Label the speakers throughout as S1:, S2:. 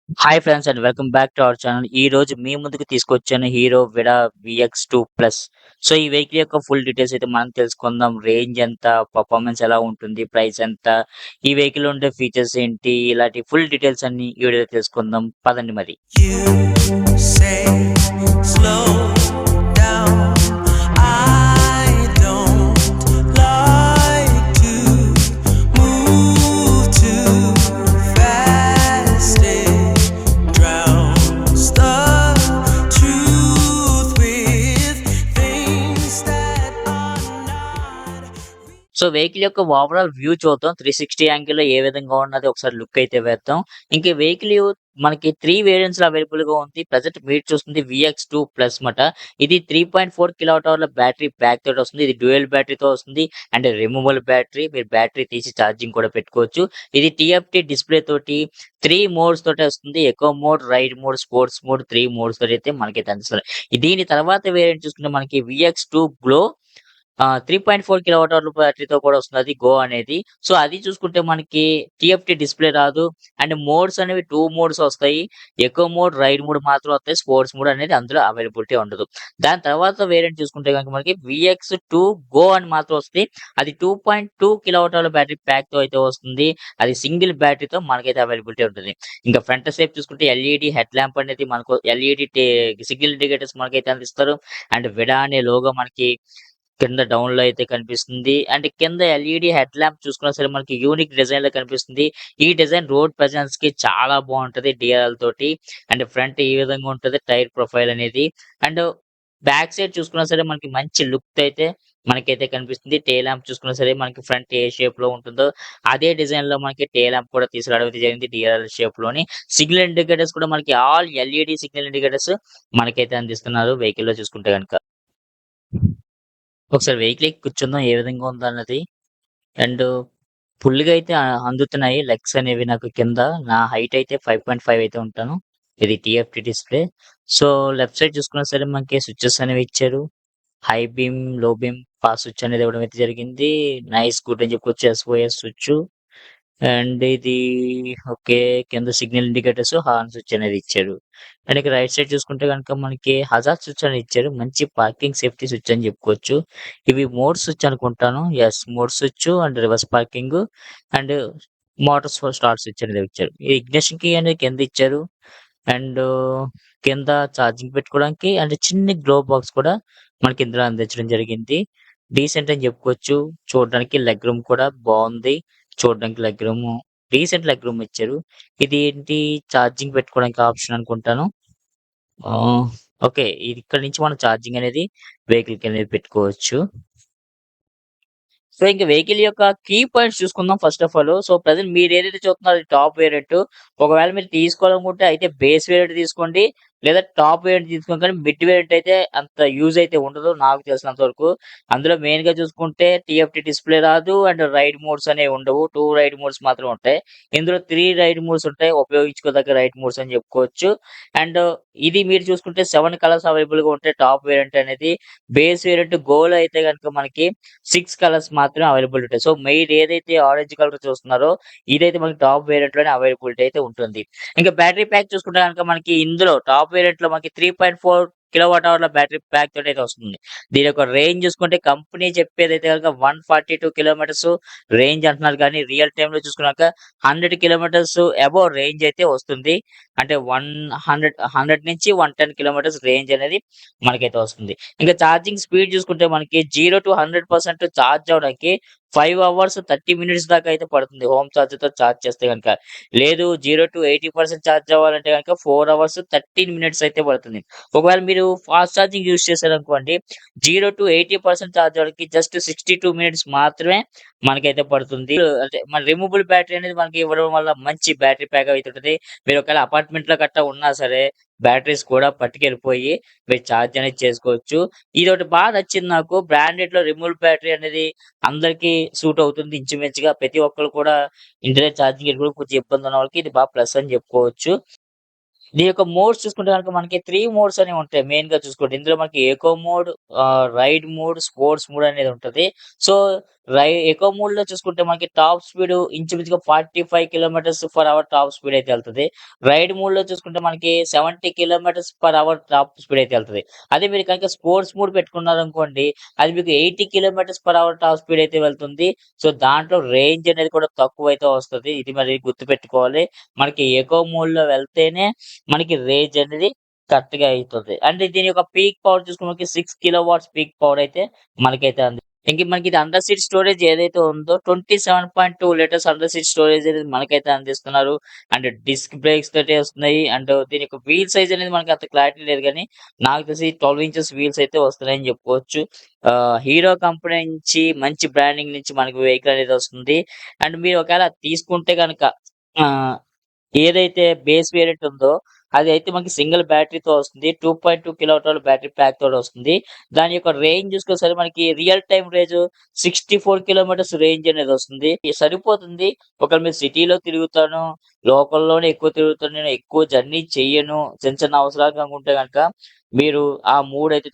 S1: Hi friends and welcome back to our channel. ఈ రోజు మీ ముందుకు తీసుకొచ్చాను హీరో విడా VX2 ప్లస్. సో ఈ వెహికల్ యొక్క ఫుల్ డీటెయిల్స్ అయితే మనం తెలుసుకుందాం. రేంజ్ ఎంత, పర్ఫార్మెన్స్ ఎలా ఉంటుంది, ప్రైస్ ఎంత, ఈ వెహికల్ ఉండే ఫీచర్స్ ఏంటి, ఇలాంటి ఫుల్ డీటెయిల్స్ అన్ని ఈ వీడియోలో తెలుసుకుందాం. పదండి మరి.
S2: You say slow down. I don't like to move too fast. It drowns the truth with things that are not.
S1: So vehicle యొక్క ఓవరాల్ వ్యూ చూద్దాం. 360 యాంగిల్‌లో ఏ విధంగా ఉన్నది ఒకసారి లుక్ అయితే వేద్దాం. ఇంక ఈ వెహికల్ మనకి 3 వేరియంట్స్‌లో అవైలబుల్‌గా ఉంది. ప్రెజెంట్ మీరు చూస్తుంది VX2 ప్లస్ మాట. ఇది 3.4 కిలోవాట్ అవర్ల బ్యాటరీ ప్యాక్ తోటి వస్తుంది. ఇది డ్యూయల్ బ్యాటరీతో వస్తుంది. And removable battery. మీరు బ్యాటరీ తీసి ఛార్జింగ్ కూడా పెట్టుకోవచ్చు. ఇది TFT డిస్‌ప్లే తోటి 3 మోడ్స్ తోటి వస్తుంది. Eco mode, ride mode, sports mode 3 modes తోటి అయితే మనకైతే అందిస్తారు. దీని తర్వాత వేరియంట్ చూసుకుంటే మనకి VX2 గ్లో 3.4 కిలోవాట్ అవర్ల బ్యాటరీతో కూడా వస్తుంది. అది గో అనేది. సో అది చూసుకుంటే మనకి TFT డిస్‌ప్లే రాదు. అండ్ మోడ్స్ అనేవి 2 మోడ్స్ వస్తాయి. ఎకో మోడ్, రైడ్ మోడ్ మాత్రం వస్తాయి. స్పోర్ట్స్ మోడ్ అనేది అందులో అవైలబిలిటీ ఉండదు. దాని తర్వాత వేరియంట్ చూసుకుంటే గనుక మనకి VX2 గో అని మాత్రం వస్తది. అది 2.2 కిలోవాట్ అవర్ల బ్యాటరీ ప్యాక్‌తో అయితే వస్తుంది. అది సింగిల్ బ్యాటరీతో మనకైతే అవైలబిలిటీ ఉంటుంది. ఇంకా ఫ్రంట్ సేఫ్ చూసుకుంటే ఎల్ఈడీ హెడ్ ల్యాంప్ అనేది మనకు ఎల్ఈడీ సిగ్నల్ ఇండికేటర్స్ మనకైతే అందిస్తారు. అండ్ విడా అనే లోగో మనకి కింద డౌన్‌లో అయితే కనిపిస్తుంది. అండ్ కింద ఎల్ఈడీ హెడ్ ల్యాంప్ చూసుకున్నా సరే మనకి యూనిక్ డిజైన్‌లో కనిపిస్తుంది. ఈ డిజైన్ రోడ్ ప్రెజెన్స్‌కి చాలా బావుంటది DRL తోటి. అండ్ ఫ్రంట్ ఈ విధంగా ఉంటది టైర్ ప్రొఫైల్ అనేది. అండ్ బ్యాక్ సైడ్ చూసుకున్నా సరే మనకి మంచి లుక్ అయితే మనకైతే కనిపిస్తుంది. టెయిల్ ల్యాంప్ చూసుకున్నా సరే మనకి ఫ్రంట్ ఏ షేప్‌లో ఉంటుందో అదే డిజైన్‌లో మనకి టెయిల్ ల్యాంప్ కూడా తీసుకురావడం అయితే జరిగింది DRL షేప్‌లోని. సిగ్నల్ ఇండికేటర్స్ కూడా మనకి ఆల్ ఎల్ఈడీ సిగ్నల్ ఇండికేటర్స్ మనకైతే అందిస్తున్నారు వెహికల్‌లో చూసుకుంటే గనుక. ఒకసారి వెహికల్ ఎక్కి కూర్చుందాం ఏ విధంగా ఉందన్నది. అండ్ ఫుల్‌గా అయితే అందుతున్నాయి లెగ్స్ అనేవి నాకు కింద. నా హైట్ అయితే 5.5 అయితే ఉంటాను. ఇది TFT display. So left side చూసుకున్నా సరే మనకి స్విచెస్ అనేవి ఇచ్చారు. హై బీమ్, లో బీమ్, ఫాస్ట్ స్విచ్ అనేది ఇవ్వడం అయితే జరిగింది. నైస్ గుడ్ అని చెప్పుకోవచ్చు. SOS switch. అండ్ ఇది ఓకే. కింద సిగ్నల్ ఇండికేటర్స్, హార్న్ స్విచ్ అనేది ఇచ్చారు. అండ్ ఇక రైట్ సైడ్ చూసుకుంటే గనుక మనకి హజార్డ్ స్విచ్ అనేది ఇచ్చారు. మంచి పార్కింగ్ సేఫ్టీ స్విచ్ అని చెప్పుకోవచ్చు. ఇవి మోడ్ స్విచ్ అనుకుంటాను. Yes, mode switch and reverse parking and Motors for start switch అనేది ఇచ్చారు. ఈ ఇగ్నిషన్ కీ అనేది కింద ఇచ్చారు. అండ్ కింద ఛార్జింగ్ పెట్టుకోవడానికి అండ్ చిన్ని గ్లో బాక్స్ కూడా మనకి ఇందులో అందించడం జరిగింది. డీసెంట్ అని చెప్పుకోవచ్చు. చూడడానికి లెగ్ రూమ్ కూడా బావుంది. చూడడానికి leg room decent leg room ఇచ్చారు. ఇది ఏంటి ఛార్జింగ్ పెట్టుకోవడానికి ఆప్షన్ అనుకుంటాను. ఆహ్, ఓకే. ఇది ఇక్కడి నుంచి మనం ఛార్జింగ్ అనేది వెహికల్‌కి అనేది పెట్టుకోవచ్చు. సో, ఇంక వెహికల్ యొక్క కీ పాయింట్స్ చూసుకుందాం first of all. So, present మీరేదైతే చూస్తున్నారో అది టాప్ వేరియంట్. ఒకవేళ మీరు తీసుకోవాలనుకుంటే అయితే బేస్ వేరియంట్ తీసుకోండి. లేదా టాప్ వేరియంట్ తీసుకోండి. కానీ మిడ్ వేరియంట్ అయితే అంత యూజ్ అయితే ఉండదు నాకు తెలిసినంత వరకు. అందులో మెయిన్‌గా చూసుకుంటే TFT డిస్‌ప్లే రాదు. అండ్ రైడ్ మోడ్స్ అనేవి ఉండవు. 2 రైడ్ మోడ్స్ మాత్రమే ఉంటాయి. ఇందులో 3 రైడ్ మోడ్స్ ఉంటాయి. ఉపయోగించుకోదగ్గ రైడ్ మోడ్స్ అని చెప్పుకోవచ్చు. అండ్ ఇది మీరు చూసుకుంటే 7 కలర్స్ అవైలబుల్‌గా ఉంటాయి టాప్ వేరియంట్ అనేది. బేస్ వేరియంట్ గోలో అయితే గనుక మనకి 6 కలర్స్ మాత్రమే అవైలబుల్ ఉంటాయి. సో, మీరు ఏదైతే ఆరెంజ్ కలర్ చూస్తున్నారో ఇదైతే మనకి టాప్ వేరియంట్‌లోనే అవైలబిలిటీ అయితే ఉంటుంది. ఇంకా బ్యాటరీ ప్యాక్ చూసుకుంటే గనుక మనకి ఇందులో టాప్ వేరియంట్‌లో మనకి 3.4 కిలోవాట్ అవర్ల బ్యాటరీ ప్యాక్ తోటైతే వస్తుంది. దీని యొక్క రేంజ్ చూసుకుంటే కంపెనీ చెప్పేదైతే గనుక 142 కిలోమీటర్స్ రేంజ్ అంటున్నారు కానీ రియల్ టైమ్‌లో చూసుకున్నాక 100 కిలోమీటర్స్ అబోవ్ రేంజ్ అయితే వస్తుంది. అంటే 100 నుంచి 110 కిలోమీటర్స్ రేంజ్ అనేది మనకైతే వస్తుంది. ఇంకా ఛార్జింగ్ స్పీడ్ చూసుకుంటే మనకి 0-100% చార్జ్ అవ్వడానికి 5 అవర్స్ 30 మినిట్స్ దాకా అయితే పడుతుంది. హోమ్ చార్జర్‌తో చార్జ్ చేస్తే గనుక. లేదు 0-80% చార్జ్ అవ్వాలంటే గనుక 4 అవర్స్ 13 మినిట్స్ అయితే పడుతుంది. ఒకవేళ మీరు ఫాస్ట్ ఛార్జింగ్ యూజ్ చేశారనుకోండి 0-80% చార్జ్ అవ్వడానికి జస్ట్ 62 మినిట్స్ మాత్రమే మనకైతే పడుతుంది. అంటే మన రిమూవబుల్ బ్యాటరీ అనేది మనకి ఇవ్వడం వల్ల మంచి బ్యాటరీ బ్యాకప్ అయితే ఉంటది. మీరు ఒకవేళ అపార్ట్మెంట్‌లో గట్టా ఉన్నా సరే బ్యాటరీస్ కూడా పట్టుకెళ్ళిపోయి మీరు ఛార్జ్ అనేది చేసుకోవచ్చు. ఇదొకటి నచ్చింది నాకు. బ్రాండెడ్‌లో రిమూవబుల్ బ్యాటరీ అనేది అందరికి సూట్ అవుతుంది ఇంచుమించుగా. ప్రతి ఒక్కళ్ళు కూడా ఇంటర్నెట్ ఛార్జింగ్ పెట్టుకోవడం కొంచెం ఇబ్బంది ఉన్న వాళ్ళకి ఇది ప్లస్ అని చెప్పుకోవచ్చు. దీని యొక్క మోడ్స్ చూసుకుంటే గనుక మనకి 3 మోడ్స్ అనేవి ఉంటాయి మెయిన్‌గా చూసుకుంటే. ఇందులో మనకి eco mode, ride mode, sports mode అనేది ఉంటది. సో, ఎకో మోడ్‌లో చూసుకుంటే మనకి టాప్ స్పీడ్ ఇంచుమించుగా 45 kilometres per hour top speed అయితే ఎళ్తది. రైడ్ మోడ్‌లో చూసుకుంటే మనకి 70 kilometres per hour top speed అయితే ఎళ్తది. అదే మీరు కనుక స్పోర్ట్స్ మోడ్ పెట్టుకున్నారనుకోండి, అది మీకు 80 kilometres per hour top speed అయితే వెళ్తుంది. సో, దాంట్లో రేంజ్ అనేది కూడా తక్కువైతే వస్తది. ఇది మరి గుర్తుపెట్టుకోవాలి. మనకి ఎకో మోడ్‌లో వెళ్తేనే మనకి రేంజ్ అనేది కరెక్ట్‌గా అయితది. అంటే దీని యొక్క పీక్ పవర్ చూసుకుంటే మనకి 6 కిలో వాట్స్ పీక్ పవర్ అయితే మనకైతే ఇంక మనకి ఇది అండర్ సీట్ స్టోరేజ్ ఏదైతే ఉందో 27.2 లీటర్స్ అండర్ సీట్ స్టోరేజ్ అనేది మనకైతే అందిస్తున్నారు. అండ్ డిస్క్ బ్రేక్స్ తోటి వస్తున్నాయి. అండ్ దీని యొక్క వీల్ సైజ్ అనేది మనకి అంత క్లారిటీ లేదు గానీ, నాకు తెలిసి 12 ఇంచెస్ వీల్స్ అయితే వస్తున్నాయని చెప్పుకోవచ్చు. హీరో కంపెనీ నుంచి మంచి బ్రాండింగ్ నుంచి మనకి వెహికల్ అనేది వస్తుంది. అండ్ మీరు ఒకవేళ తీసుకుంటే గనక ఆహ్ ఏదైతే బేస్ వేరియంట్ ఉందో, అదైతే మనకి సింగిల్ బ్యాటరీతో వస్తుంది. 2.2 కిలోవాట్ అవర్ బ్యాటరీ ప్యాక్ తోటొస్తుంది. దాని యొక్క రేంజ్ చూసుకొనేసరికి మనకి real time range 64 kilometres range అనేదొస్తుంది. ఇది సరిపోతుంది. ఒకవేళ మీరు సిటీలో తిరుగుతాను, లోకల్‌లోనే ఎక్కువ తిరుగుతాను, నేను ఎక్కువ జర్నీ చెయ్యను, చిన్న చిన్న అవసరాలకు అనుకుంటే గనక, మీరు ఆ 3 అయితే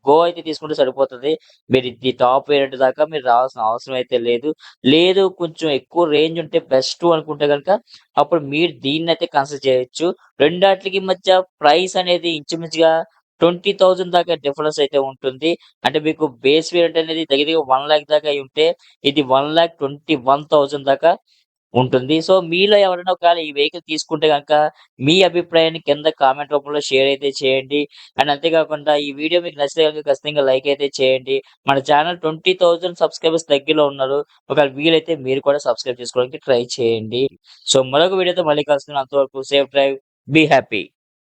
S1: గో అయితే తీసుకుంటే సరిపోతది. మీరు ఇది టాప్ వేరియంట్ దాకా మీరు రావాల్సిన అవసరం అయితే లేదు. లేదు కొంచెం ఎక్కువ రేంజ్ ఉంటే బెస్ట్ అనుకుంటే గనక అప్పుడు మీరు దీన్నైతే కన్సిడర్ చేయొచ్చు. రెండాట్లికి మధ్య ప్రైస్ అనేది ఇంచుమించుగా 20,000 దాకా డిఫరెన్స్ అయితే ఉంటుంది. అంటే మీకు బేస్ వేరియంట్ అనేది దగ్గర దగ్గర 1,00,000 దాకా అయ్యుంటే, ఇది 1,21,000 దాకా ఉంటుంది. సో, మీలో ఎవరైనా ఒకవేళ ఈ వెహికల్ తీసుకుంటే గనక, మీ అభిప్రాయాన్ని కింద కామెంట్ రూపంలో షేర్ అయితే చేయండి. అండ్ అంతే కాకుండా ఈ వీడియో మీకు నచ్చితే గనుక ఖచ్చితంగా లైక్ అయితే చేయండి. మన ఛానల్ 20,000 సబ్‌స్క్రైబర్స్ దగ్గరలో ఉన్నారు. ఒకవేళ వీలైతే మీరు కూడా సబ్‌స్క్రైబ్ చేసుకోవడానికి ట్రై చేయండి. సో, మరొక వీడియోతో మళ్ళీ కలుసుకుందాం. అంతవరకు సేఫ్ డ్రైవ్, బీ హ్యాపీ.